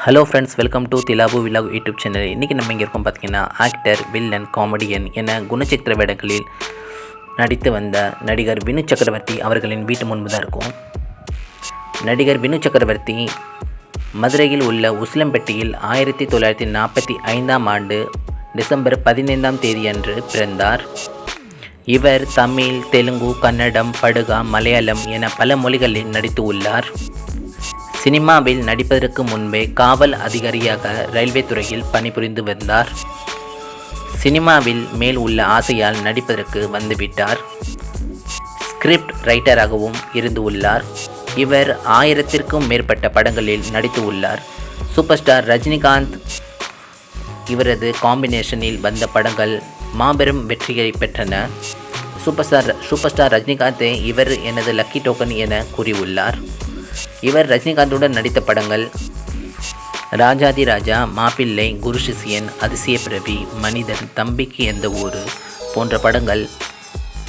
Hello friends, welcome to திலாபு vlog YouTube channel. இன்றைக்கி நம்ம இங்கே இருக்கோம் பார்த்திங்கன்னா, ஆக்டர், வில்லன், காமெடியன் என குணச்சித்திர வேடங்களில் நடித்து வந்த நடிகர் வினு சக்கரவர்த்தி அவர்களின் வீட்டு முன்பு தான் இருக்கும். நடிகர் வினு சக்கரவர்த்தி மதுரையில் உள்ள உசிலம்பட்டியில் 1945ஆம் ஆண்டு டிசம்பர் 15ஆம் தேதியன்று பிறந்தார். இவர் தமிழ், தெலுங்கு, கன்னடம், படுகா, மலையாளம் என பல மொழிகளில் நடித்து உள்ளார். சினிமாவில் நடிப்பதற்கு முன்பே காவல் அதிகாரியாக ரயில்வே துறையில் பணிபுரிந்து வந்தார். சினிமாவில் மேல் உள்ள ஆசையால் நடிப்பதற்கு வந்துவிட்டார். ஸ்கிரிப்ட் ரைட்டராகவும் இருந்து உள்ளார். இவர் 1000க்கும் மேற்பட்ட படங்களில் நடித்து உள்ளார். சூப்பர் ஸ்டார் ரஜினிகாந்த் இவரது காம்பினேஷனில் வந்த படங்கள் மாபெரும் வெற்றியை பெற்றன. சூப்பர் ஸ்டார் ரஜினிகாந்தை இவர் எனது லக்கி டோக்கன் என கூறியுள்ளார். இவர் ரஜினிகாந்துடன் நடித்த படங்கள் ராஜாதி ராஜா, மாப்பிள்ளை, குரு சிஷியன், அதிசய பிறவி, மனிதன், தம்பிக்கு எந்த ஊர் போன்ற படங்கள்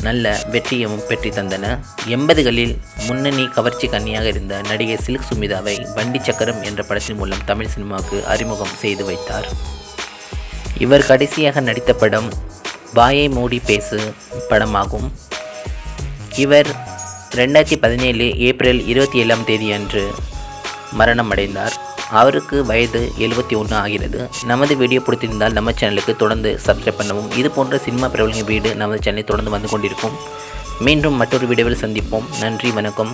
நல்ல வெற்றியும் பெற்று தந்தன. 80களில் முன்னணி கவர்ச்சி கன்னியாக இருந்த நடிகை சில்க் சுமிதாவை வண்டி சக்கரம் என்ற படத்தின் மூலம் தமிழ் சினிமாவுக்கு அறிமுகம் செய்து வைத்தார். இவர் கடைசியாக நடித்த படம் வாயை மூடி பேசு படமாகும். இவர் 2017 ஏப்ரல் 27ஆம் தேதியன்று மரணம் அடைந்தார். அவருக்கு வயது 71 ஆகிறது. நமது வீடியோ பிடித்திருந்தால் நம்ம சேனலுக்கு தொடர்ந்து சப்ஸ்கிரைப் பண்ணவும். இது போன்ற சினிமா பிரபலங்களின் வீடு நமது சேனலில் தொடர்ந்து வந்து கொண்டிருக்கும். மீண்டும் மற்றொரு வீடியோவில் சந்திப்போம். நன்றி, வணக்கம்.